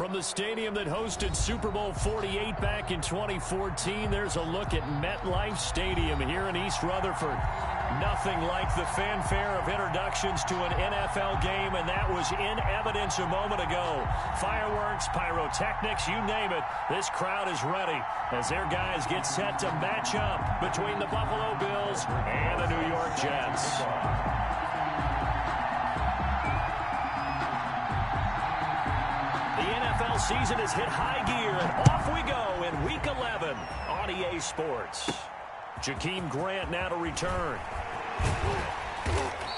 From the stadium that hosted Super Bowl 48 back in 2014, there's a look at MetLife Stadium here in East Rutherford. Nothing like the fanfare of introductions to an NFL game, and that was in evidence a moment ago. Fireworks, pyrotechnics, you name it. This crowd is ready as their guys get set to match up between the Buffalo Bills and the New York Jets. The NFL season has hit high gear, and off we go in Week 11 on EA Sports. Jakeem Grant now to return.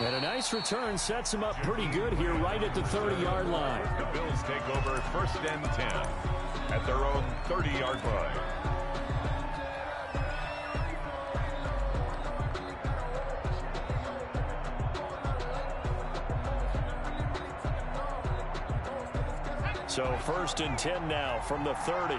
And a nice return sets him up pretty good here right at the 30-yard line. The Bills take over 1st and 10 at their own 30-yard line. So 1st and 10 now from the 30.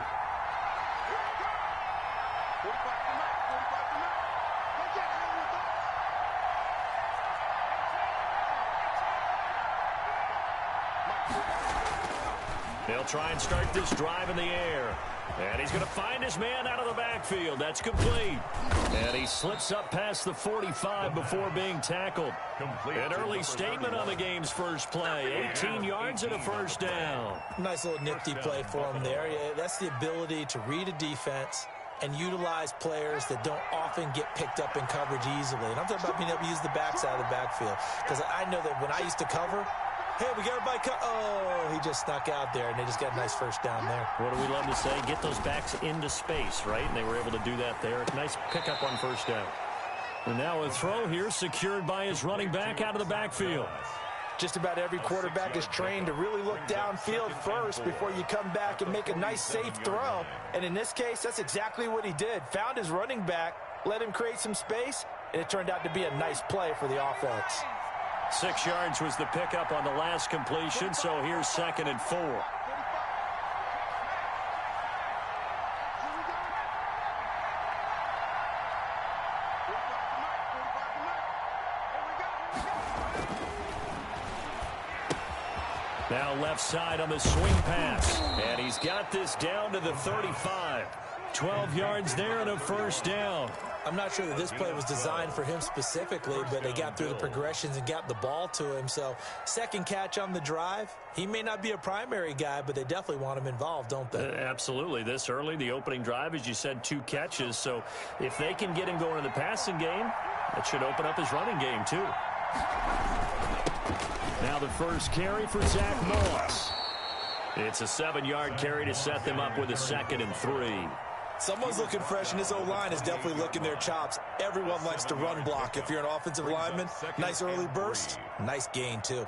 They'll try and start this drive in the air. And he's going to find his man out of the backfield. That's complete. And he slips up past the 45 before being tackled. An early statement on the game's first play. 18 yards and a first down. Nice little nifty play for him there. Yeah, that's the ability to read a defense and utilize players that don't often get picked up in coverage easily. And I'm talking about being able to use the backside of the backfield. Because I know that when I used to cover, hey, we got everybody cut. Oh, he just snuck out there, and they just got a nice first down there. What do we love to say? Get those backs into space, right? And they were able to do that there. Nice pickup on first down. And now a throw here secured by his running back out of the backfield. Just about every quarterback is trained to really look downfield first before you come back and make a nice, safe throw. And in this case, that's exactly what he did. Found his running back, let him create some space, and it turned out to be a nice play for the offense. 6 yards was the pickup on the last completion, so here's 2nd and 4. Now left side on the swing pass, and he's got this down to the 35. 12 yards there and a first down. I'm not sure that this play was designed for him specifically, but they got through the progressions and got the ball to him. So, second catch on the drive. He may not be a primary guy, but they definitely want him involved, don't they? Absolutely. This early, the opening drive, as you said, 2 catches. So, if they can get him going in the passing game, that should open up his running game, too. Now the first carry for Zach Moss. It's a 7-yard carry to set them up with a 2nd and 3. Someone's looking fresh, and this O-line is definitely licking their chops. Everyone likes to run block. If you're an offensive lineman, nice early burst, nice gain, too.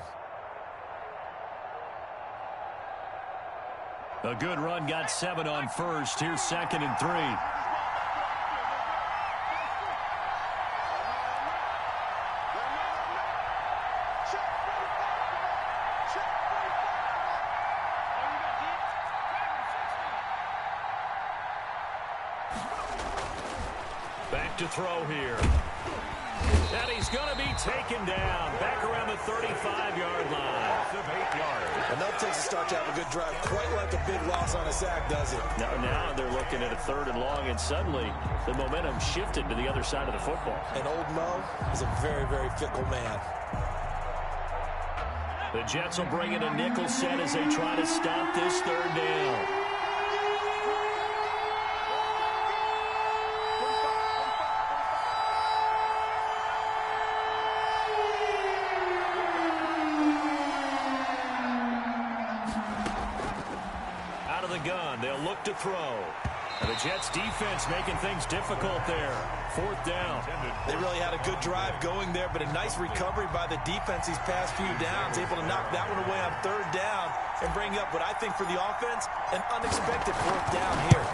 A good run, got 7 on first. Here's 2nd and 3. Back to throw here. And he's going to be taken down. Back around the 35-yard line. 8 yards. And that takes a start to have a good drive. Quite like a big loss on a sack, does it? Now they're looking at a 3rd and long, and suddenly the momentum shifted to the other side of the football. And old Mo is a very, very fickle man. The Jets will bring in a nickel set as they try to stop this 3rd down. They'll look to throw. And the Jets defense making things difficult there. 4th down. They really had a good drive going there, but a nice recovery by the defense these past few downs. Able to knock that one away on 3rd down and bring up what I think for the offense, an unexpected 4th down here.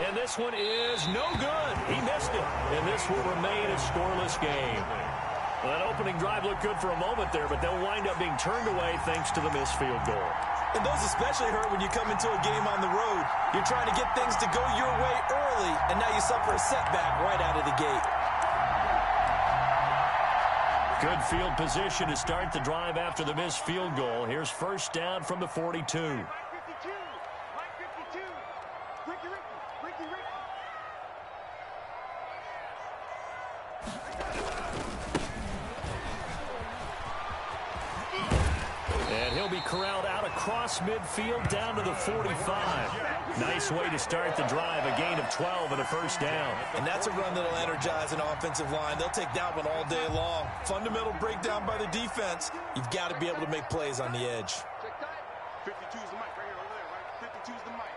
And this one is no good. He missed it. And this will remain a scoreless game. Well, that opening drive looked good for a moment there, but they'll wind up being turned away thanks to the missed field goal. And those especially hurt when you come into a game on the road. You're trying to get things to go your way early, and now you suffer a setback right out of the gate. Good field position to start the drive after the missed field goal. Here's first down from the 42. And he'll be corralled out across midfield down to the 45. Nice way to start the drive, a gain of 12 and a first down. And that's a run that'll energize an offensive line. They'll take that one all day long. Fundamental breakdown by the defense. You've got to be able to make plays on the edge. 52's the mic right here over there, right? 52's the mic.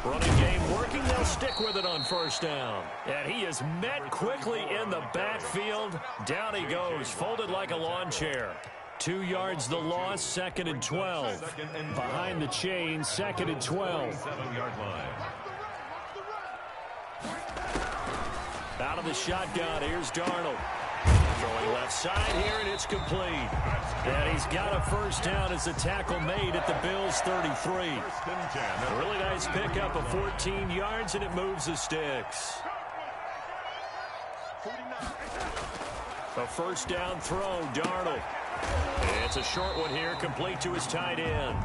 Running game working. They'll stick with it on first down. And he is met quickly in the backfield. Down he goes, folded like a lawn chair. 2 yards the loss, 2nd and 12. Behind the chain, 2nd and 12. 7-yard line. Out of the shotgun, here's Darnold. Throwing left side here, and it's complete. And he's got a first down as the tackle made at the Bills' 33. A really nice pickup of 14 yards, and it moves the sticks. A first down throw, Darnold. It's a short one here, complete to his tight end.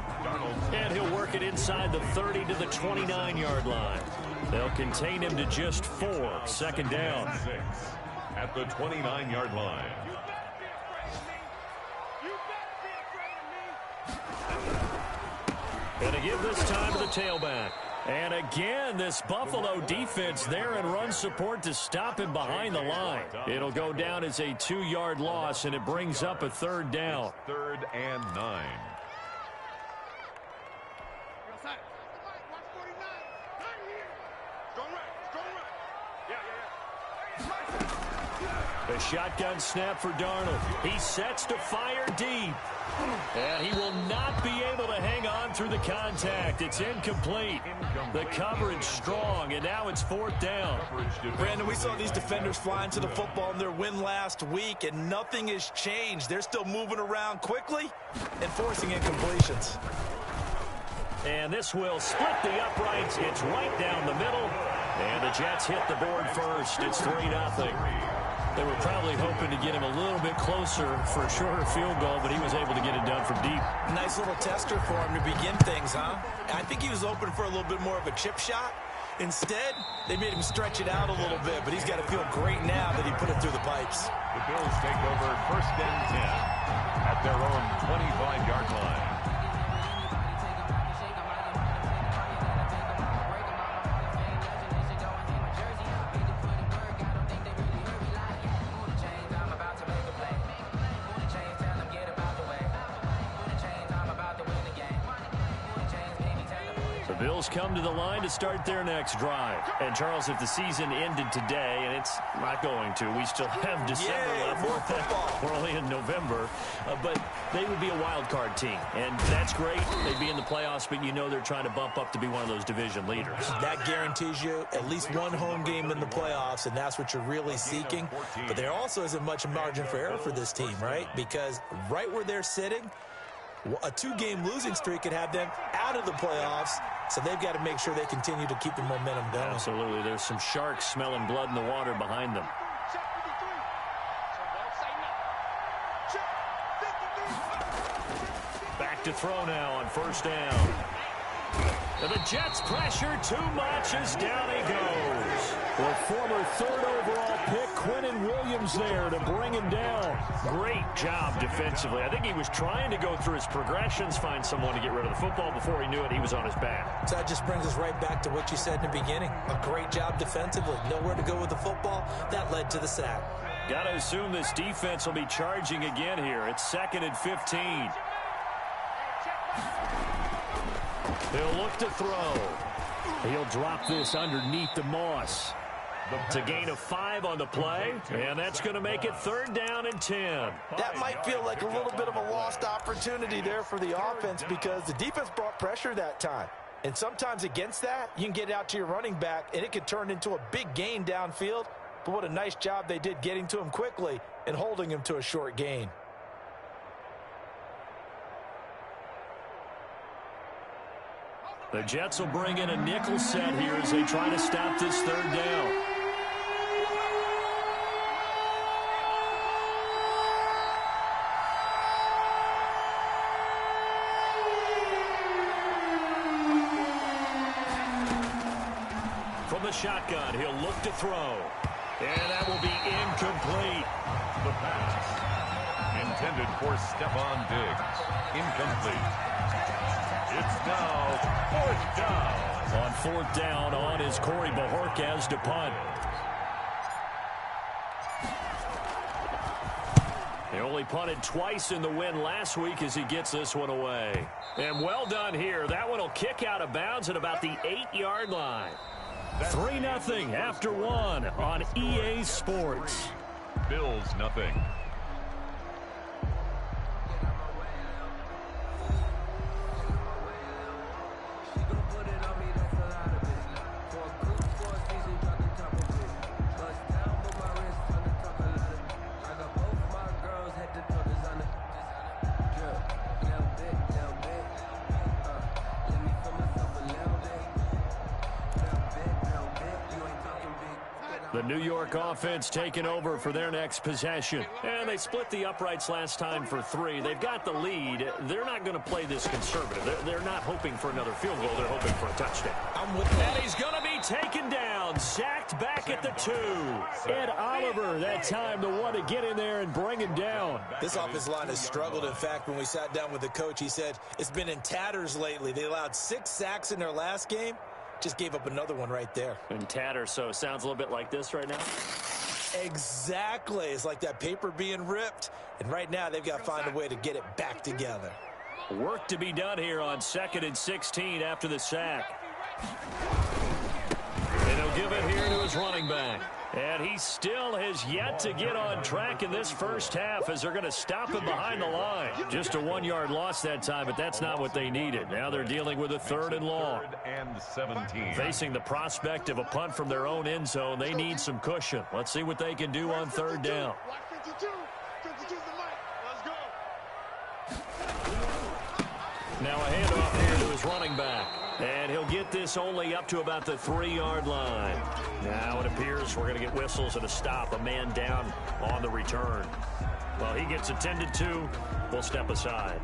And he'll work it inside the 30 to the 29-yard line. They'll contain him to just 4. 2nd down. At the 29-yard line. Going to give this time to the tailback. And again, this Buffalo defense there in run support to stop him behind the line. It'll go down as a 2-yard loss, and it brings up a 3rd down. 3rd and 9. The shotgun snap for Darnold. He sets to fire deep. And he will not be able to hang on through the contact. It's incomplete. The coverage strong, and now it's 4th down. Brandon, we saw these defenders flying to the football in their win last week, and nothing has changed. They're still moving around quickly and forcing incompletions. And this will split the uprights. It's right down the middle. And the Jets hit the board first. It's 3-0. They were probably hoping to get him a little bit closer for a shorter field goal, but he was able to get it done from deep. Nice little tester for him to begin things, huh? I think he was open for a little bit more of a chip shot. Instead, they made him stretch it out a little bit, but he's got to feel great now that he put it through the pipes. The Bills take over 1st and 10 at their own 25-yard line. Bills come to the line to start their next drive. And, Charles, if the season ended today, and it's not going to, we still have December left. More football. We're only in November. But they would be a wild card team. And that's great. They'd be in the playoffs, but you know they're trying to bump up to be one of those division leaders. That guarantees you at least one home game in the playoffs, and that's what you're really seeking. But there also isn't much margin for error for this team, right? Because right where they're sitting, a 2-game losing streak could have them out of the playoffs, so they've got to make sure they continue to keep the momentum going. Absolutely. There's some sharks smelling blood in the water behind them. Back to throw now on first down. And the Jets pressure too much as down he goes. Well, former 3rd overall pick Quinnen Williams there to bring him down. Great job defensively. I think he was trying to go through his progressions, find someone to get rid of the football. Before he knew it, he was on his back. So that just brings us right back to what you said in the beginning. A great job defensively. Nowhere to go with the football. That led to the sack. Got to assume this defense will be charging again here. It's 2nd and 15. He'll look to throw. He'll drop this underneath the Moss. To gain a 5 on the play, and that's going to make it 3rd down and 10. That might feel like a little bit of a lost opportunity there for the offense because the defense brought pressure that time. And sometimes against that, you can get out to your running back, and it could turn into a big gain downfield. But what a nice job they did getting to him quickly and holding him to a short gain. The Jets will bring in a nickel set here as they try to stop this 3rd down. the shotgun. He'll look to throw. And that will be incomplete. The pass intended for Stephon Diggs. Incomplete. It's now 4th down. On 4th down, on is Corey Bajorquez to punt. He only punted twice in the win last week as he gets this one away. And well done here. That one will kick out of bounds at about the 8-yard line. 3-0 after 1 on EA Sports. Bills nothing. The New York offense taking over for their next possession. And they split the uprights last time for 3. They've got the lead. They're not going to play this conservative. They're not hoping for another field goal. They're hoping for a touchdown. And he's going to be taken down. Sacked back at the 2. Ed Oliver, that time, the one to get in there and bring him down. This offensive line has struggled. In fact, when we sat down with the coach, he said it's been in tatters lately. They allowed 6 sacks in their last game. Just gave up another one right there. And tatter, so it sounds a little bit like this right now. Exactly. It's like that paper being ripped. And right now, they've got to find a way to get it back together. Work to be done here on 2nd and 16 after the sack. And he'll give it here to his running back. And he still has yet to get on track in this first half as they're going to stop him behind the line. Just a 1-yard loss that time, but that's not what they needed. Now they're dealing with a 3rd and long. 3rd and 17. Facing the prospect of a punt from their own end zone, they need some cushion. Let's see what they can do on 3rd down. Now a handoff here to his running back. And he'll get this only up to about the 3-yard line. Now it appears we're going to get whistles and a stop. A man down on the return. Well, he gets attended to. We'll step aside.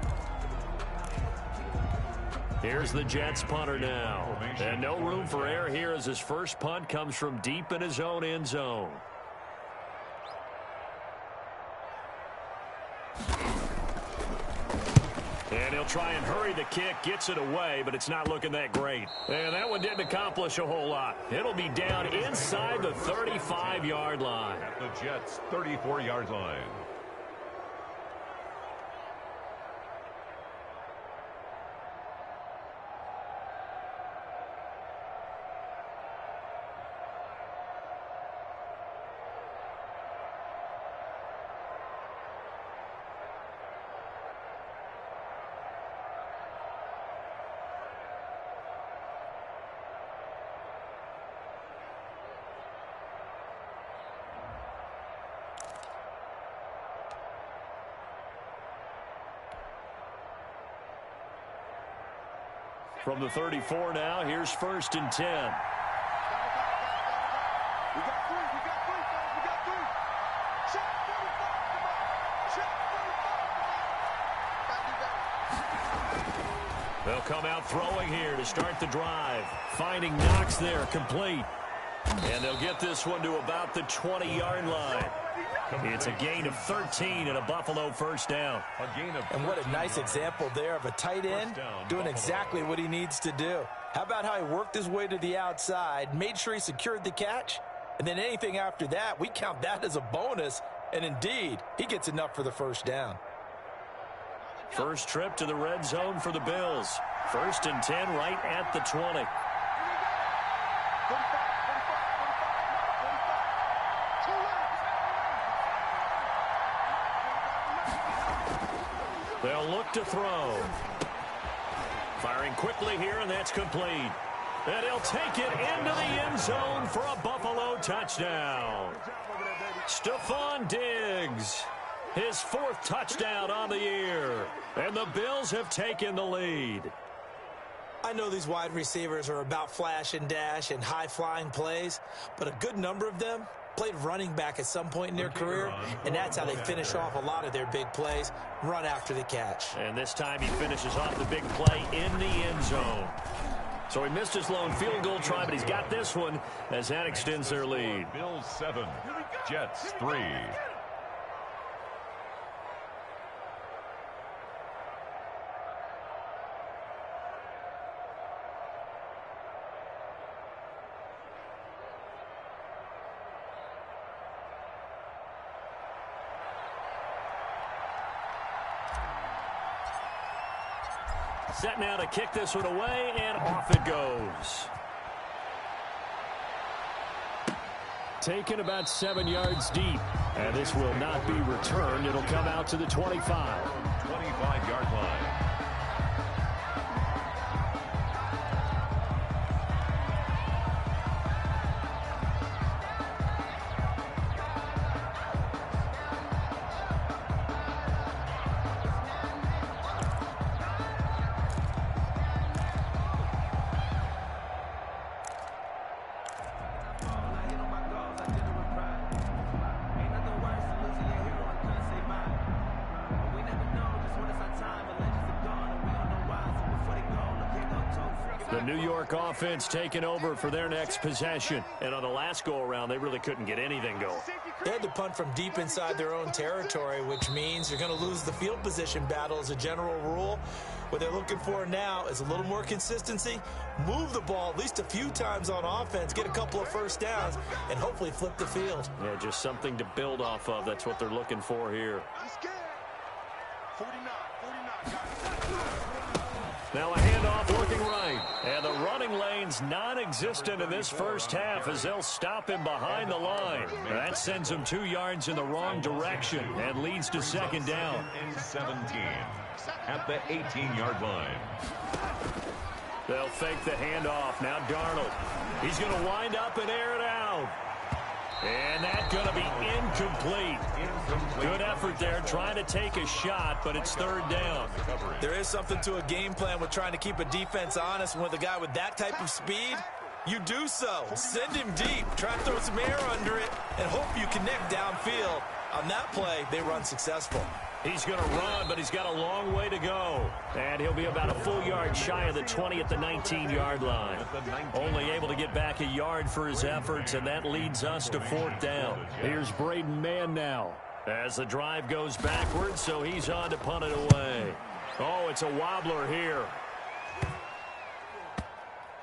Here's the Jets punter now. And no room for error here as his first punt comes from deep in his own end zone. And he'll try and hurry the kick, gets it away, but it's not looking that great. And that one didn't accomplish a whole lot. It'll be down inside the 35-yard line. At the Jets' 34-yard line. From the 34 now, here's 1st and 10. We got 3. We got 3. Check 35. They'll come out throwing here to start the drive. Finding Knox there, complete. And they'll get this one to about the 20-yard line. It's a gain of 13 and a Buffalo 1st down. And what a nice example there of a tight end doing exactly what he needs to do. How about how he worked his way to the outside, made sure he secured the catch, and then anything after that, we count that as a bonus. And indeed, he gets enough for the 1st down. First trip to the red zone for the Bills. 1st and 10 right at the 20. They'll look to throw. Firing quickly here, and that's complete. And he'll take it into the end zone for a Buffalo touchdown. Stephon Diggs, his 4th touchdown on the year. And the Bills have taken the lead. I know these wide receivers are about flash and dash and high-flying plays, but a good number of them played running back at some point in their career, and that's how they finish off a lot of their big plays, run after the catch. And this time he finishes off the big play in the end zone. So he missed his lone field goal try, but he's got this one as that extends their lead. Bills 7, Jets 3. Set now to kick this one away, and off it goes. Taken about 7 yards deep, and this will not be returned. It'll come out to the 25. 25-yard line. The New York offense taking over for their next possession. And on the last go-around, they really couldn't get anything going. They had to punt from deep inside their own territory, which means you're going to lose the field position battle as a general rule. What they're looking for now is a little more consistency, move the ball at least a few times on offense, get a couple of first downs, and hopefully flip the field. Yeah, just something to build off of. That's what they're looking for here. 49. Now a handoff looking right. And the running lane's non-existent in this first half as they'll stop him behind the line. That sends him 2 yards in the wrong direction and leads to second down. And 17 at the 18-yard line. They'll fake the handoff. Now Darnold. He's going to wind up and air it out. And that's going to be incomplete. Good effort there, trying to take a shot, but it's third down. There is something to a game plan with trying to keep a defense honest. With a guy with that type of speed, you do so. Send him deep. Try to throw some air under it and hope you connect downfield. On that play, they run successful. He's going to run, but he's got a long way to go. And he'll be about a full yard shy of the 20 at the 19-yard line. Only able to get back a yard for his efforts, and that leads us to fourth down. Here's Braden Mann now as the drive goes backwards, so he's on to punt it away. Oh, it's a wobbler here.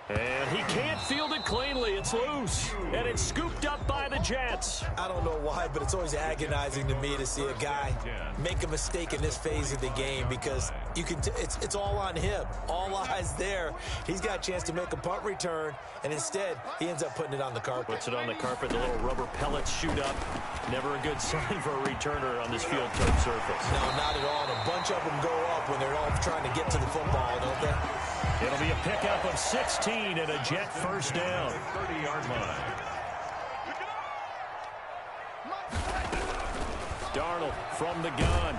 And he can't field it cleanly. It's loose. And it's scooped up by the Jets. I don't know why, but it's always agonizing to me to see a guy make a mistake in this phase of the game because you can. It's all on him. All eyes there. He's got a chance to make a punt return, and instead he ends up putting it on the carpet. Puts it on the carpet. The little rubber pellets shoot up. Never a good sign for a returner on this field turf surface. No, not at all. And a bunch of them go up when they're all trying to get to the football, don't they? It'll be a pickup of 16 and a Jet first down. 30-yard line. Darnold from the gun.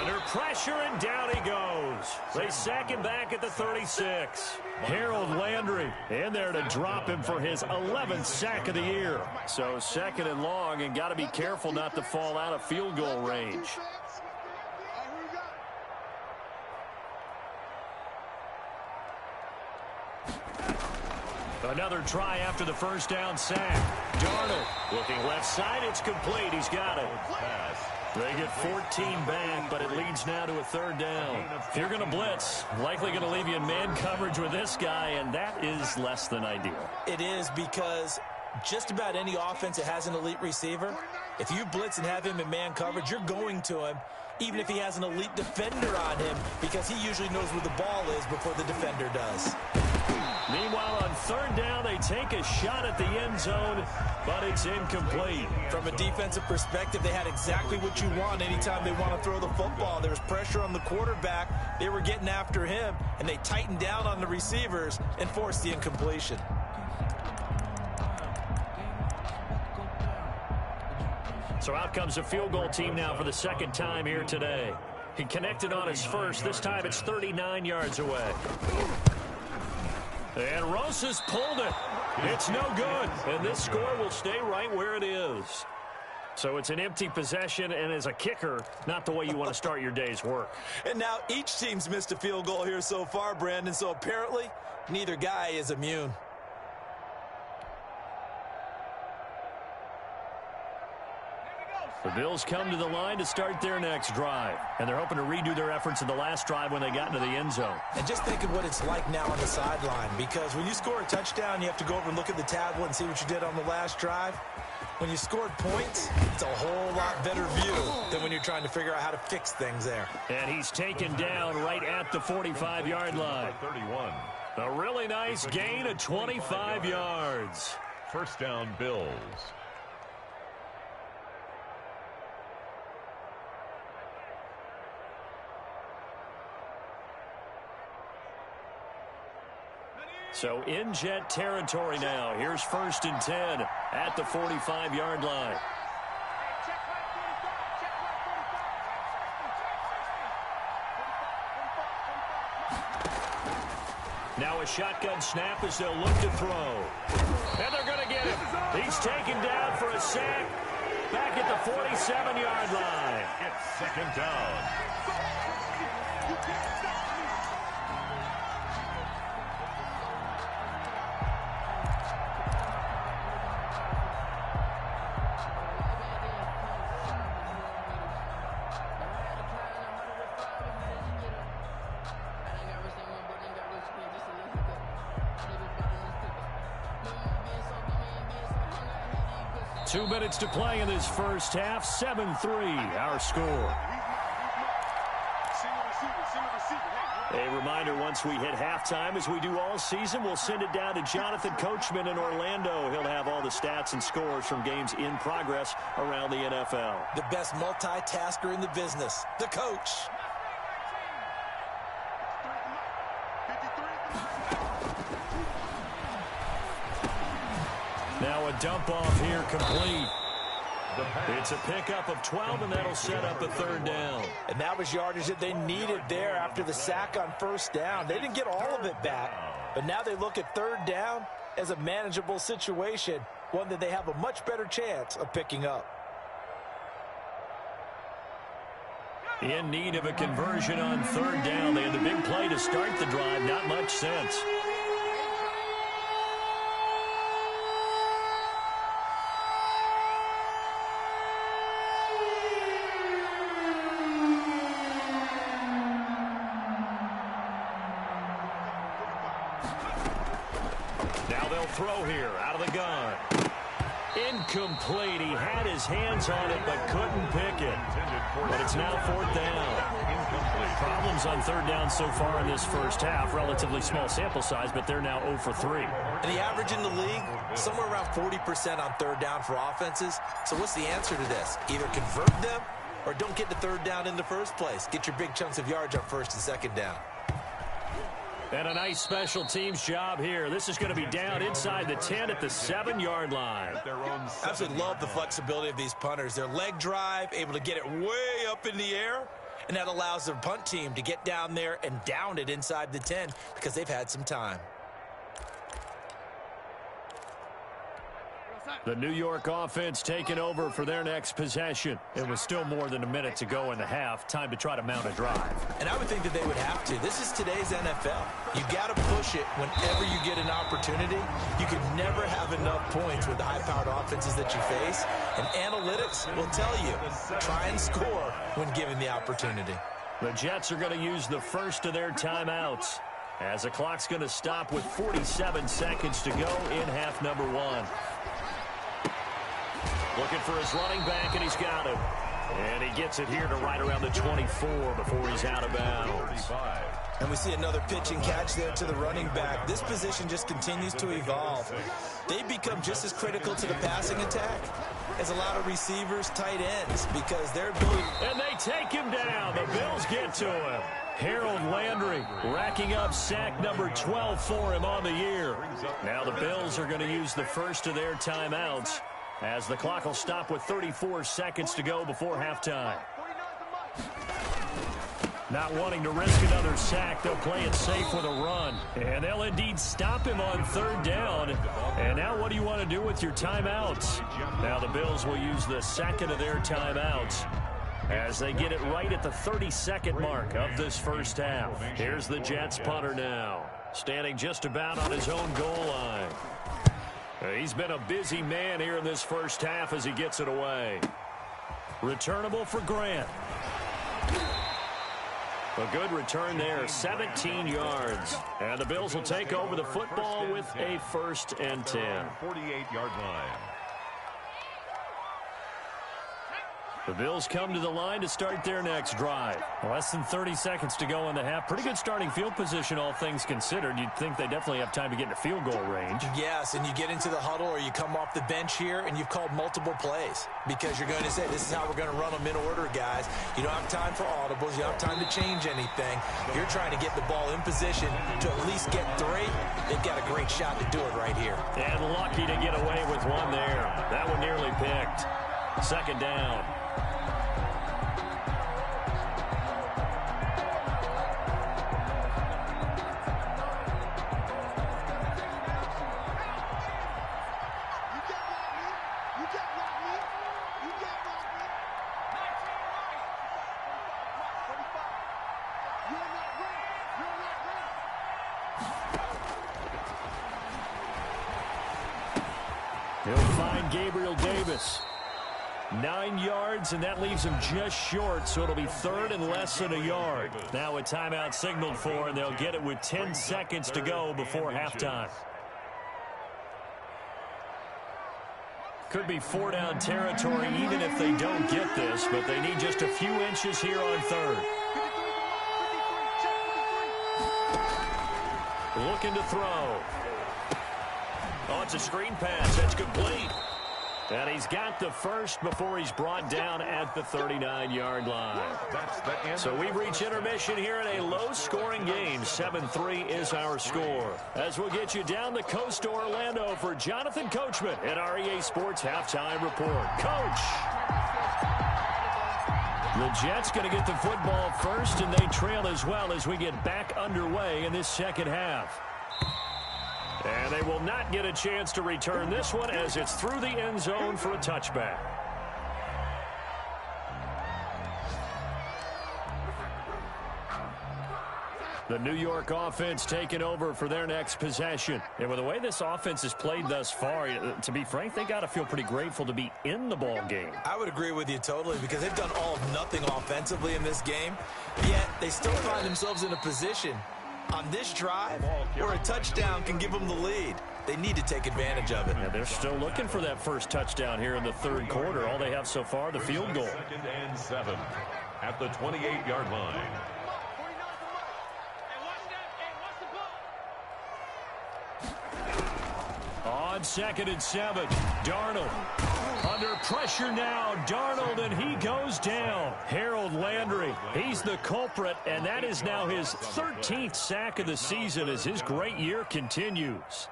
Under pressure, and down he goes. They sack him back at the 36. Harold Landry in there to drop him for his 11th sack of the year. So second and long, and got to be careful not to fall out of field goal range. Another try after the first down sack. Darnold looking left side. It's complete. He's got it. They get 14 back, but it leads now to a third down. If you're going to blitz, likely going to leave you in man coverage with this guy, and that is less than ideal. It is because just about any offense that has an elite receiver, if you blitz and have him in man coverage, you're going to him, even if he has an elite defender on him, because he usually knows where the ball is before the defender does. Meanwhile, on third down, they take a shot at the end zone, but it's incomplete. From a defensive perspective, they had exactly what you want anytime they want to throw the football. There was pressure on the quarterback. They were getting after him, and they tightened down on the receivers and forced the incompletion. So out comes a field goal team now for the second time here today. He connected on his first. This time it's 39 yards away. And Rosas pulled it. It's no good. And this score will stay right where it is. So it's an empty possession, and as a kicker, not the way you want to start your day's work. And now each team's missed a field goal here so far, Brandon, so apparently neither guy is immune. The Bills come to the line to start their next drive, and they're hoping to redo their efforts in the last drive when they got into the end zone. And just think of what it's like now on the sideline, because when you score a touchdown, you have to go over and look at the tablet and see what you did on the last drive. When you scored points, it's a whole lot better view than when you're trying to figure out how to fix things there. And he's taken down right at the 45-yard line. 31. A really nice gain of 25 yards. First down, Bills. So in Jet territory now. Here's 1st and 10 at the 45-yard line. Now a shotgun snap as they'll look to throw. And they're going to get him. He's taken down for a sack back at the 47-yard line. It's second down. Two minutes to play in this first half. 7-3 our score. A reminder, once we hit halftime, as we do all season, we'll send it down to Jonathan Coachman in Orlando. He'll have all the stats and scores from games in progress around the NFL. The best multitasker in the business, the coach. Now a dump off here complete. It's a pickup of 12, and that'll set up a 3rd down. And that was yardage that they needed there after the sack on 1st down. They didn't get all of it back, but now they look at 3rd down as a manageable situation, one that they have a much better chance of picking up. In need of a conversion on 3rd down. They had the big play to start the drive. Not much sense. Throw here out of the gun. Incomplete. He had his hands on it but couldn't pick it. But it's now 4th down. Problems on 3rd down so far in this first half. Relatively small sample size, but they're now 0 for 3. And the average in the league, somewhere around 40% on 3rd down for offenses. So what's the answer to this? Either convert them or don't get to 3rd down in the first place. Get your big chunks of yards on 1st and 2nd down. And a nice special teams job here. This is going to be down inside the 10 at the 7-yard line. I absolutely love the flexibility of these punters. Their leg drive, able to get it way up in the air, and that allows their punt team to get down there and down it inside the 10 because they've had some time. The New York offense taking over for their next possession. It was still more than a minute to go in the half. Time to try to mount a drive. And I would think that they would have to. This is today's NFL. You got to push it whenever you get an opportunity. You could never have enough points with the high-powered offenses that you face. And analytics will tell you, try and score when given the opportunity. The Jets are going to use the first of their timeouts, as the clock's going to stop with 47 seconds to go in half number 1. Looking for his running back, and he's got him. And he gets it here to right around the 24 before he's out of bounds. And we see another pitch and catch there to the running back. This position just continues to evolve. They become just as critical to the passing attack as a lot of receivers, tight ends, because their ability... And they take him down. The Bills get to him. Harold Landry racking up sack number 12 for him on the year. Now the Bills are going to use the first of their timeouts, as the clock will stop with 34 seconds to go before halftime. Not wanting to risk another sack, they'll play it safe with a run. And they'll indeed stop him on third down. And now what do you want to do with your timeouts? Now the Bills will use the second of their timeouts as they get it right at the 30-second mark of this first half. Here's the Jets punter now, standing just about on his own goal line. He's been a busy man here in this first half as he gets it away. Returnable for Grant. A good return there, 17 yards. And the Bills will take over the football with a 1st and 10. 48-yard line. The Bills come to the line to start their next drive. Less than 30 seconds to go in the half. Pretty good starting field position, all things considered. You'd think they definitely have time to get into field goal range. Yes, and you get into the huddle or you come off the bench here and you've called multiple plays because you're going to say, this is how we're going to run them in order, guys. You don't have time for audibles. You don't have time to change anything. You're trying to get the ball in position to at least get 3. They've got a great shot to do it right here. And lucky to get away with one there. That one nearly picked. 2nd down. He'll find Gabriel Davis. 9 yards, and that leaves him just short, so it'll be 3rd and less than a yard. Now a timeout signaled for, and they'll get it with 10 seconds to go before halftime. Could be 4-down territory even if they don't get this, but they need just a few inches here on 3rd. Looking to throw. Oh, it's a screen pass. That's complete. And he's got the first before he's brought down at the 39-yard line. So we've reached intermission here in a low-scoring game. 7-3 is our score. As we'll get you down the coast to Orlando for Jonathan Coachman at our EA Sports Halftime Report. Coach! The Jets going to get the football first, and they trail as well as we get back underway in this second half. And they will not get a chance to return this one as it's through the end zone for a touchback. The New York offense taking over for their next possession. And with the way this offense has played thus far, to be frank, they got to feel pretty grateful to be in the ball game. I would agree with you totally because they've done all of nothing offensively in this game, yet they still find themselves in a position on this drive where a touchdown can give them the lead. They need to take advantage of it. Yeah, they're still looking for that first touchdown here in the 3rd quarter. All they have so far, the field goal. 2nd and 7 at the 28-yard line. On 2nd and 7, Darnold. Under pressure now, Darnold, and he goes down. Harold Landry, he's the culprit, and that is now his 13th sack of the season as his great year continues.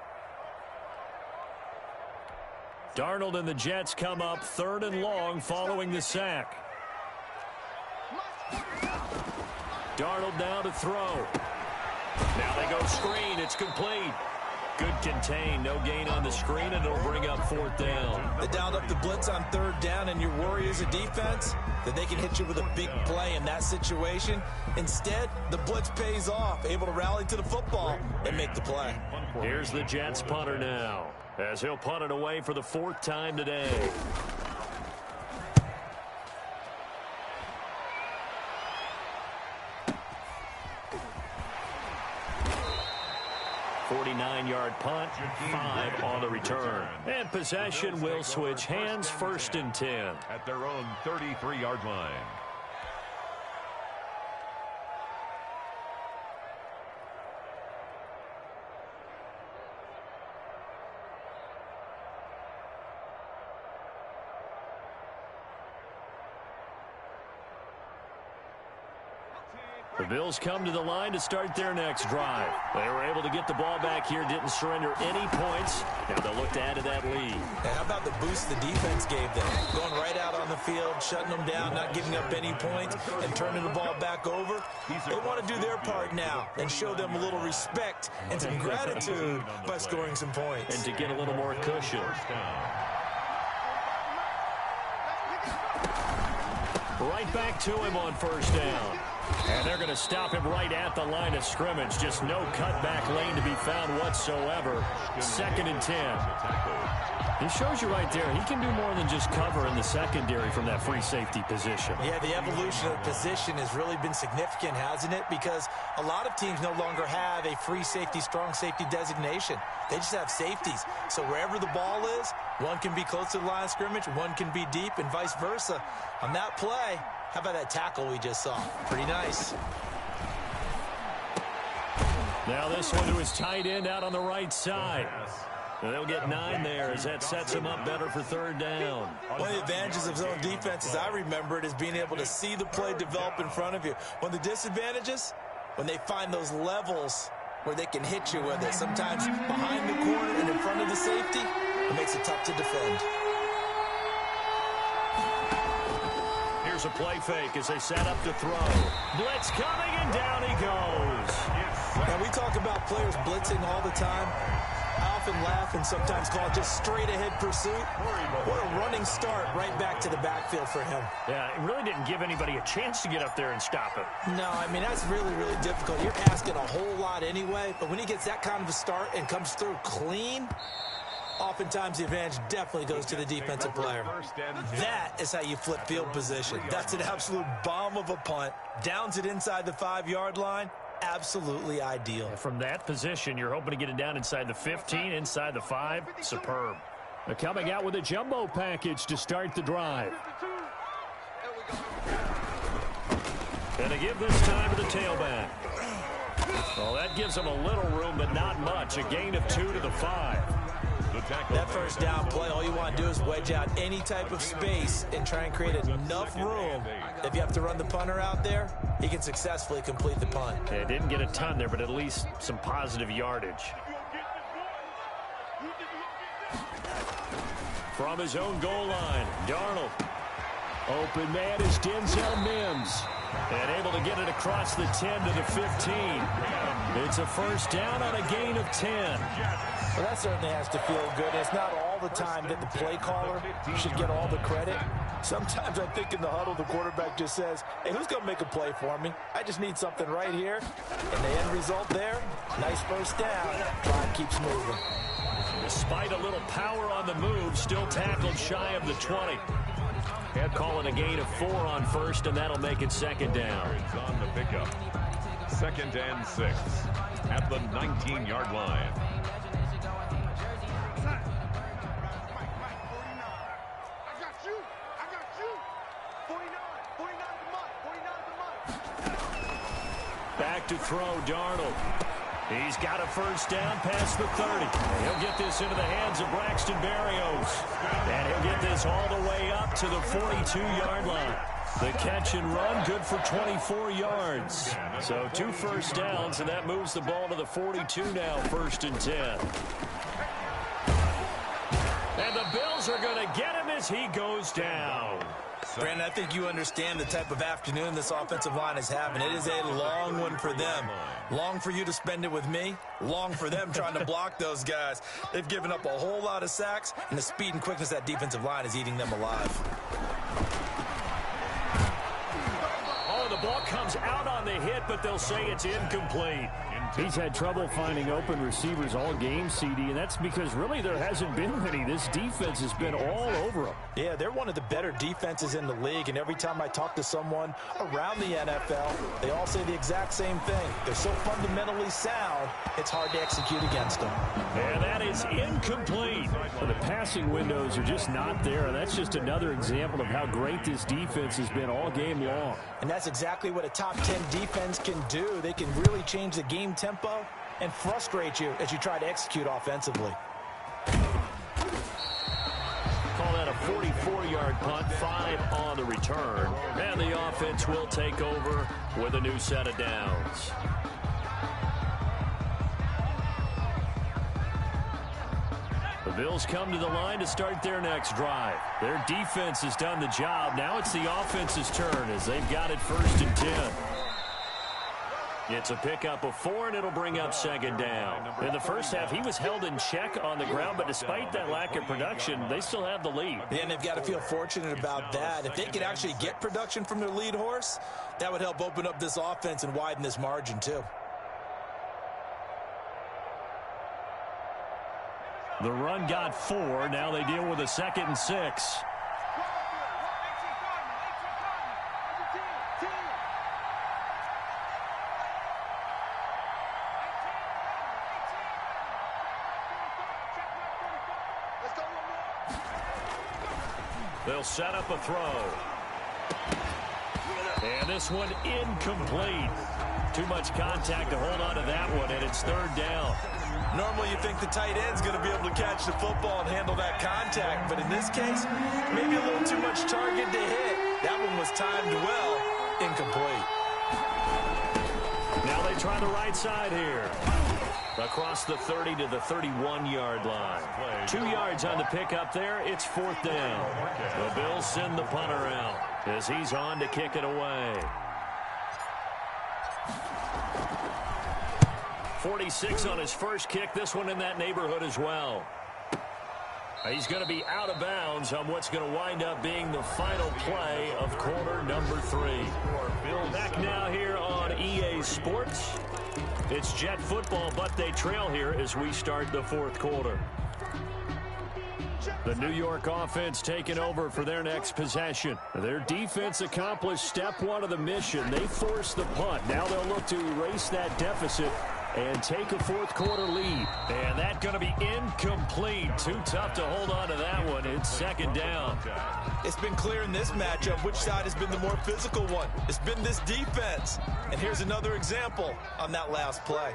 Darnold and the Jets come up 3rd and long following the sack. Darnold now to throw. Now they go screen. It's complete. Good contain. No gain on the screen, and it'll bring up 4th down. They dialed up the blitz on 3rd down, and your worry as a defense that they can hit you with a big play in that situation. Instead, the blitz pays off, able to rally to the football and make the play. Here's the Jets punter now, as he'll punt it away for the 4th time today. 49-yard punt, 5 on the return. And possession will switch hands, 1st and 10. At their own 33-yard line. The Bills come to the line to start their next drive. They were able to get the ball back here, didn't surrender any points. Now they'll look to add to that lead. And how about the boost the defense gave them? Going right out on the field, shutting them down, not giving up any points, and turning the ball back over. They want to do their part now and show them a little respect and some gratitude by scoring some points. And to get a little more cushion. Right back to him on first down. And they're going to stop him right at the line of scrimmage. Just no cutback lane to be found whatsoever. 2nd and 10. He shows you right there, he can do more than just cover in the secondary from that free safety position. Yeah, the evolution of the position has really been significant, hasn't it? Because a lot of teams no longer have a free safety, strong safety designation. They just have safeties. So wherever the ball is, one can be close to the line of scrimmage, one can be deep, and vice versa. On that play, how about that tackle we just saw? Pretty nice. Now this one to his tight end out on the right side. They'll get 9 there as that sets him up better for 3rd down. One of the advantages of zone defense, as I remember it, is being able to see the play develop in front of you. One of the disadvantages, when they find those levels where they can hit you with it, sometimes behind the corner and in front of the safety, it makes it tough to defend. Here's a play fake as they set up to throw. Blitz coming, and down he goes. Now, we talk about players blitzing all the time. I often laugh and sometimes call it just straight-ahead pursuit. What a running start right back to the backfield for him. Yeah, it really didn't give anybody a chance to get up there and stop him. No, I mean, that's really, really difficult. You're asking a whole lot anyway, but when he gets that kind of a start and comes through clean, oftentimes the advantage definitely goes to the defensive player. That is how you flip field position. That's an absolute bomb of a punt. Downs it inside the 5-yard line. Absolutely ideal. From that position, you're hoping to get it down inside the 15, inside the 5. Superb. They're coming out with a jumbo package to start the drive. And to give this time to the tailback. Well, that gives them a little room, but not much. A gain of 2 to the 5. That first down play, all you want to do is wedge out any type of space and try and create enough room. If you have to run the punter out there, he can successfully complete the punt. Yeah, didn't get a ton there, but at least some positive yardage. From his own goal line, Darnold. Open man is Denzel Mims. And able to get it across the 10 to the 15. It's a first down on a gain of 10. Well, that certainly has to feel good. It's not all the time that the play caller should get all the credit. Sometimes I think in the huddle, the quarterback just says, hey, who's going to make a play for me? I just need something right here. And the end result there, nice first down. Drive keeps moving. Despite a little power on the move, still tackled shy of the 20. Calling a gain of 4 on first, and that'll make it 2nd down. On the pickup. 2nd and 6 at the 19-yard line. Back to throw, Darnold. He's got a first down past the 30. He'll get this into the hands of Braxton Berrios. And he'll get this all the way up to the 42-yard line. The catch and run, good for 24 yards. So 2 first downs, and that moves the ball to the 42 now, 1st and 10. And the Bills are going to get him as he goes down. Brandon, I think you understand the type of afternoon this offensive line is having. It is a long one for them. Long for you to spend it with me. Long for them trying to block those guys. They've given up a whole lot of sacks, and the speed and quickness of that defensive line is eating them alive. Oh, the ball comes out on the hit, but they'll say it's incomplete. He's had trouble finding open receivers all game, CD, and that's because really there hasn't been many. This defense has been all over them. Yeah, they're one of the better defenses in the league, and every time I talk to someone around the NFL, they all say the exact same thing. They're so fundamentally sound, it's hard to execute against them. And that is incomplete. Well, the passing windows are just not there. That's just another example of how great this defense has been all game long. And that's exactly what a top 10 defense can do. They can really change the game tempo and frustrate you as you try to execute offensively. Call that a 44-yard 3-yard punt, 5 on the return. And the offense will take over with a new set of downs. The Bills come to the line to start their next drive. Their defense has done the job. Now it's the offense's turn as they've got it 1st and 10. It's a pickup of 4, and it'll bring up 2nd down. In the first half, he was held in check on the ground, but despite that lack of production, they still have the lead. Yeah, and they've got to feel fortunate about that. If they could actually get production from their lead horse, that would help open up this offense and widen this margin too. The run got 4. Now they deal with a 2nd and 6. They'll set up a throw. And this one incomplete. Too much contact to hold on to that one, and it's 3rd down. Normally you think the tight end's going to be able to catch the football and handle that contact, but in this case, maybe a little too much target to hit. That one was timed well, incomplete. Now they try the right side here. Across the 30 to the 31-yard line. 2 yards on the pickup there. It's 4th down. The Bills send the punter out as he's on to kick it away. 46 on his first kick. This one in that neighborhood as well. He's going to be out of bounds on what's going to wind up being the final play of quarter number 3. Back now here on EA Sports. It's Jet football, but they trail here as we start the 4th quarter. The New York offense taking over for their next possession. Their defense accomplished step 1 of the mission. They forced the punt. Now they'll look to erase that deficit and take a 4th quarter lead. And that's going to be incomplete. Too tough to hold on to that one. It's 2nd down. It's been clear in this matchup which side has been the more physical one. It's been this defense. And here's another example on that last play.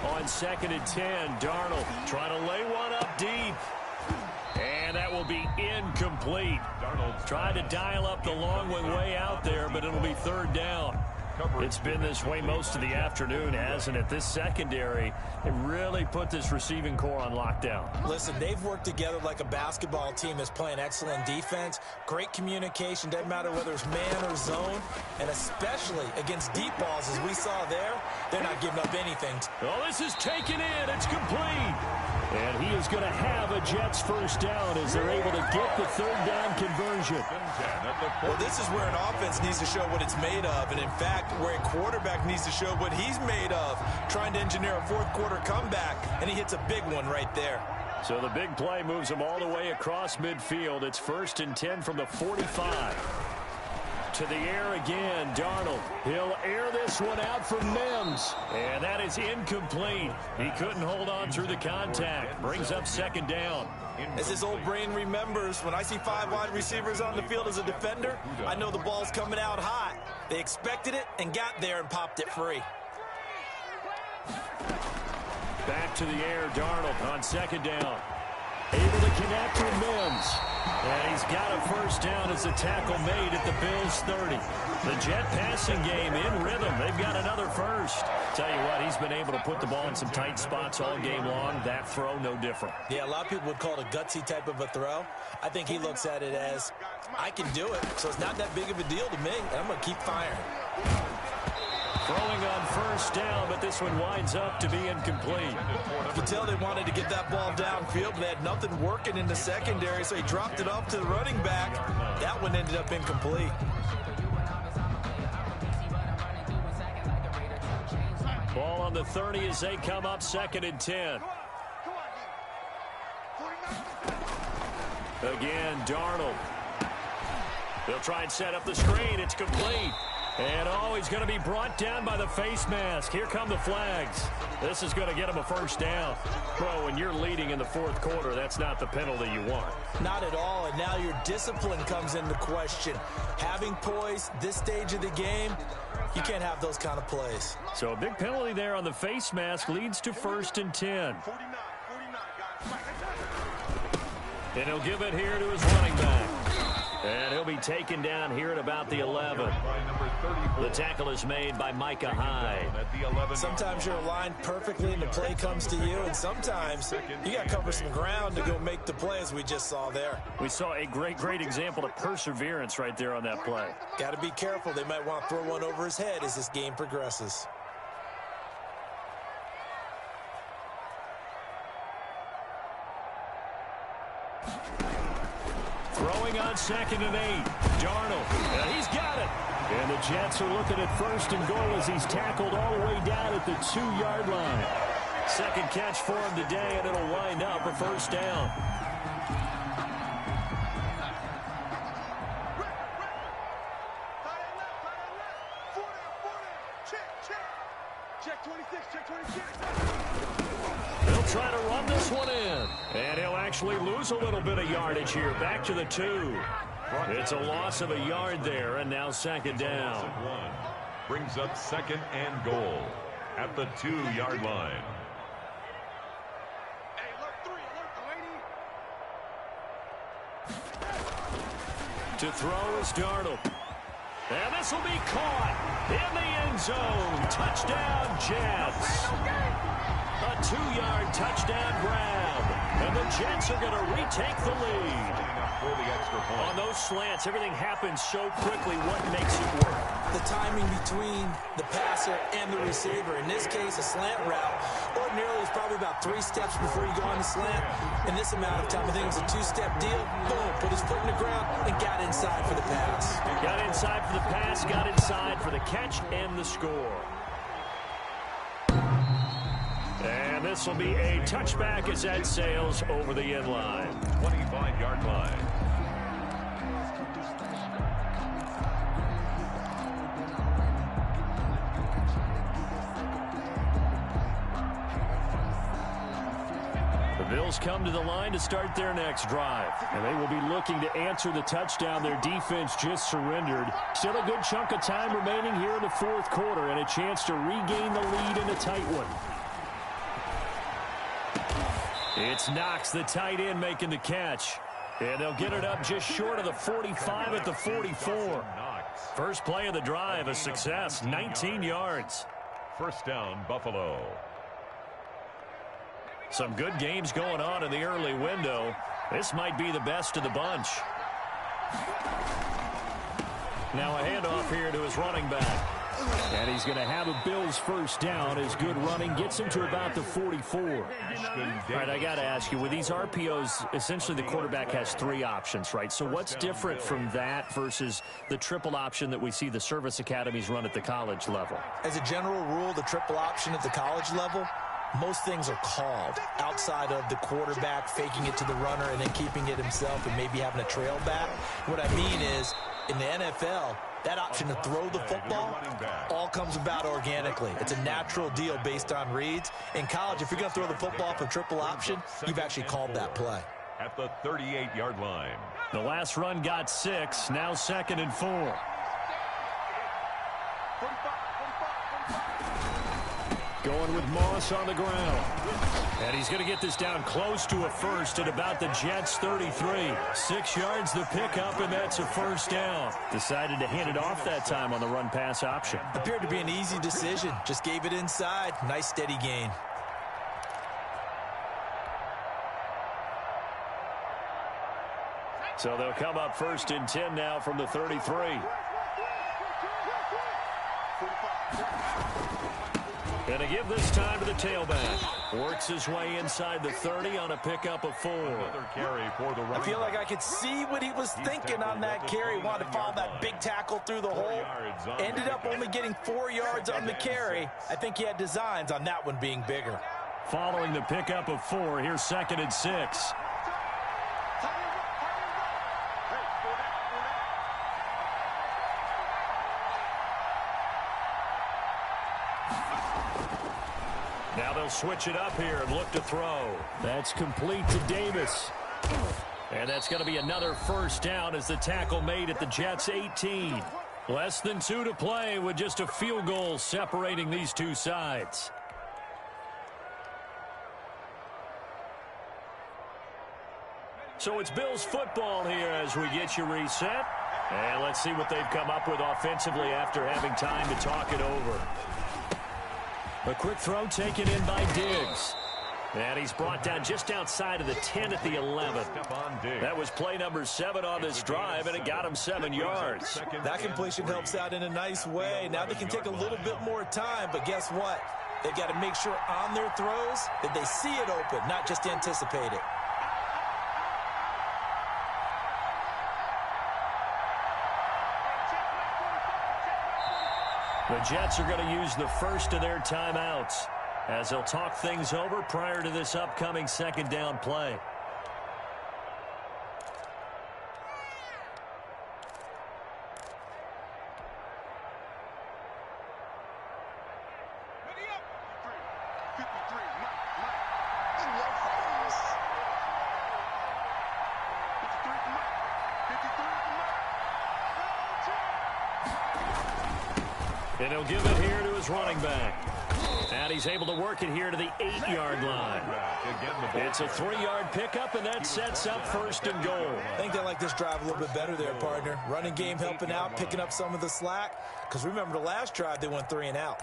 On 2nd and 10, Darnold trying to lay one up deep. And that will be incomplete. Darnold tried to dial up the long one way out there, but it'll be 3rd down. It's been this way most of the afternoon, hasn't it? This secondary, it really put this receiving core on lockdown. Listen, they've worked together like a basketball team that's playing excellent defense. Great communication, doesn't matter whether it's man or zone. And especially against deep balls, as we saw there, they're not giving up anything. Oh, this is taken in. It's complete. And he is going to have a Jets 1st down as they're able to get the 3rd down conversion. Well, this is where an offense needs to show what it's made of. And in fact, where a quarterback needs to show what he's made of, trying to engineer a 4th quarter comeback, and he hits a big one right there. So the big play moves him all the way across midfield. It's 1st and 10 from the 45. To the air again, Darnold. He'll air this one out for Mims. And that is incomplete. He couldn't hold on through the contact. Brings up 2nd down. As his old brain remembers, when I see 5 wide receivers on the field as a defender, I know the ball's coming out hot. They expected it and got there and popped it free. Back to the air, Darnold on 2nd down. Able to connect with Mims. And he's got a 1st down as a tackle made at the Bills' 30. The Jet passing game in rhythm. They've got another 1st. Tell you what, he's been able to put the ball in some tight spots all game long. That throw, no different. Yeah, a lot of people would call it a gutsy type of a throw. I think he looks at it as, I can do it, so it's not that big of a deal to me, and I'm going to keep firing. Throwing on 1st down, but this one winds up to be incomplete. You can tell they wanted to get that ball downfield, but they had nothing working in the secondary, so he dropped it off to the running back. That one ended up incomplete. Ball on the 30 as they come up 2nd and 10. Again, Darnold. They'll try and set up the screen. It's complete. And, oh, he's going to be brought down by the face mask. Here come the flags. This is going to get him a 1st down. Bro, when you're leading in the 4th quarter, that's not the penalty you want. Not at all, and now your discipline comes into question. Having poise this stage of the game, you can't have those kind of plays. So a big penalty there on the face mask leads to 1st and 10. 49, guys. And he'll give it here to his running back. And he'll be taken down here at about the 11. The tackle is made by Micah Hyde. Sometimes you're aligned perfectly and the play comes to you, and sometimes you got to cover some ground to go make the play, as we just saw there. We saw a great example of perseverance right there on that play. Got to be careful. They might want to throw one over his head as this game progresses. Throwing on 2nd and 8. Darnold. And he's got it. And the Jets are looking at 1st and goal as he's tackled all the way down at the 2-yard line. Second catch for him today, and it'll wind up a 1st down. Check 26, check 26. They'll try to run this one in. And he'll actually lose a little bit of yardage here. Back to the 2. It's a loss of a yard there, and now 2nd down. Brings up 2nd and goal at the 2-yard line. Hey, alert 3, alert the lady. To throw is Darnold. And this will be caught in the end zone. Touchdown, Jets. A 2-yard touchdown grab. And the Jets are going to retake the lead. For the extra point. On those slants, everything happens so quickly. What makes it work? The timing between the passer and the receiver. In this case, a slant route ordinarily is probably about 3 steps before you go on the slant. In this amount of time, I think it was a 2-step deal. Boom, put his foot in the ground and got inside for the pass. Got inside for the pass, got inside for the catch and the score. And this will be a touchback as that sails over the end line. 25-yard line. The Bills come to the line to start their next drive. And they will be looking to answer the touchdown their defense just surrendered. Still a good chunk of time remaining here in the 4th quarter and a chance to regain the lead in a tight one. It's Knox, the tight end, making the catch. And they'll get it up just short of the 45 at the 44. First play of the drive, a success, 19 yards. 1st down, Buffalo. Some good games going on in the early window. This might be the best of the bunch. Now a handoff here to his running back. And he's going to have a Bills 1st down as good running gets him to about the 44. All right, I got to ask you, with these RPOs, essentially the quarterback has 3 options, right? So what's different from that versus the triple option that we see the service academies run at the college level? As a general rule, the triple option at the college level, most things are called outside of the quarterback faking it to the runner and then keeping it himself and maybe having a trail back. What I mean is, in the NFL, that option to throw the football all comes about organically. It's a natural deal based on reads. In college, if you're going to throw the football for triple option, you've actually called that play. At the 38-yard line. The last run got 6, now 2nd and 4. Going with Moss on the ground. And he's going to get this down close to a 1st at about the Jets 33. 6 yards the pickup, and that's a 1st down. Decided to hand it off that time on the run-pass option. Appeared to be an easy decision. Just gave it inside. Nice steady gain. So they'll come up 1st and 10 now from the 33. And a give this time to the tailback. Works his way inside the 30 on a pickup of 4. Another carry for the I feel like I could see what he was thinking on that carry. Wanted to follow that big tackle through the hole. Ended up only getting 4 yards on the carry. I think he had designs on that one being bigger. Following the pickup of 4, here's 2nd and 6. Now they'll switch it up here and look to throw. That's complete to Davis. And that's going to be another 1st down as the tackle made at the Jets 18. Less than 2 to play with just a field goal separating these two sides. So it's Bills football here as we get you reset. And let's see what they've come up with offensively after having time to talk it over. A quick throw taken in by Diggs. And he's brought down just outside of the 10 at the 11. That was play number 7 on this drive, and it got him 7 yards. That completion helps out in a nice way. Now they can take a little bit more time, but guess what? They've got to make sure on their throws that they see it open, not just anticipate it. The Jets are going to use the first of their timeouts as they'll talk things over prior to this upcoming second down play. And he'll give it here to his running back. And he's able to work it here to the 8-yard line. It's a 3-yard pickup, and that sets up first and goal. I think they like this drive a little bit better there, partner. Running game helping out, picking up some of the slack. Because remember, the last drive, they went 3 and out.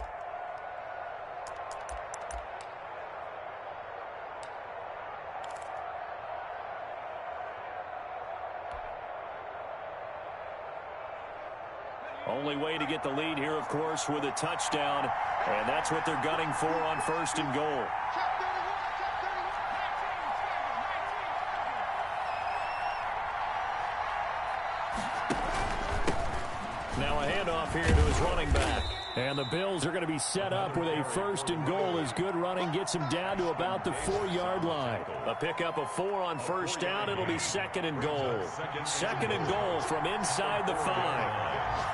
Only way to get the lead here, of course, with a touchdown. And that's what they're gunning for on first and goal. Now a handoff here to his running back. And the Bills are going to be set up with a first and goal as good running gets him down to about the 4-yard line. A pickup of 4 on first down. It'll be second and goal. Second and goal from inside the 5.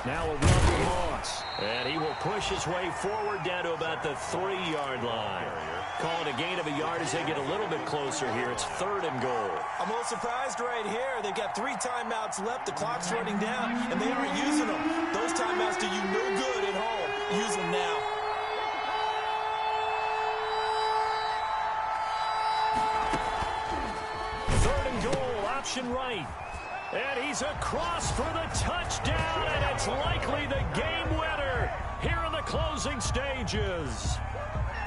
Now a run to Moss. And he will push his way forward down to about the 3-yard line. Calling a gain of a yard as they get a little bit closer here. It's third and goal. I'm a little surprised right here. They've got 3 timeouts left. The clock's running down, and they aren't using them. Those timeouts do you no good at home. Use them now. Third and goal, option right. And he's across for the touchdown, and it's likely the game winner here in the closing stages.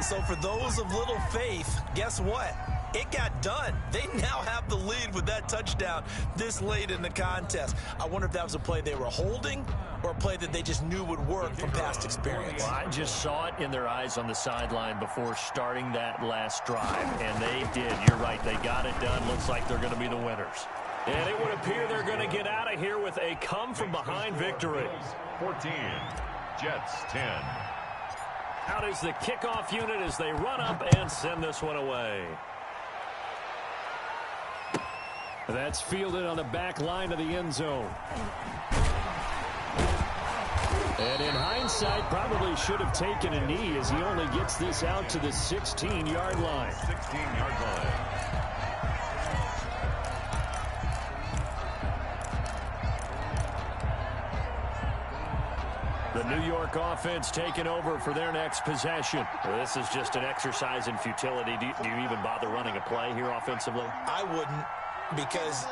So for those of little faith, guess what? It got done. They now have the lead with that touchdown this late in the contest. I wonder if that was a play they were holding or a play that they just knew would work from past experience. Well, I just saw it in their eyes on the sideline before starting that last drive, and they did. You're right. They got it done. Looks like they're going to be the winners. And it would appear they're going to get out of here with a come-from-behind victory. 14, Jets 10. Out is the kickoff unit as they run up and send this one away. That's fielded on the back line of the end zone. And in hindsight, probably should have taken a knee as he only gets this out to the 16-yard line. 16-yard line. The New York offense taking over for their next possession. This is just an exercise in futility. Do you even bother running a play here offensively? I wouldn't, because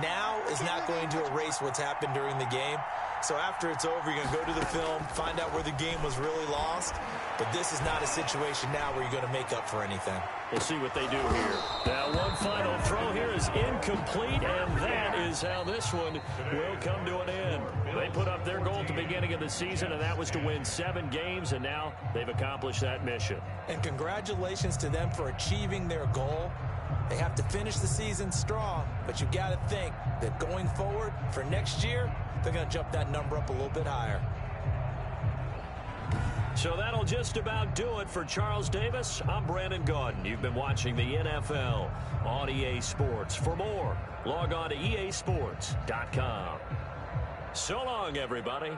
now is not going to erase what's happened during the game. So after it's over, you're going to go to the film, find out where the game was really lost. But this is not a situation now where you're going to make up for anything. We'll see what they do here. Now one final throw here is incomplete, and that is how this one will come to an end. They put up their goal at the beginning of the season, and that was to win 7 games, and now they've accomplished that mission. And congratulations to them for achieving their goal. They have to finish the season strong, but you've got to think that going forward for next year, they're going to jump that number up a little bit higher. So that'll just about do it for Charles Davis. I'm Brandon Gaudin. You've been watching the NFL on EA Sports. For more, log on to easports.com. So long, everybody.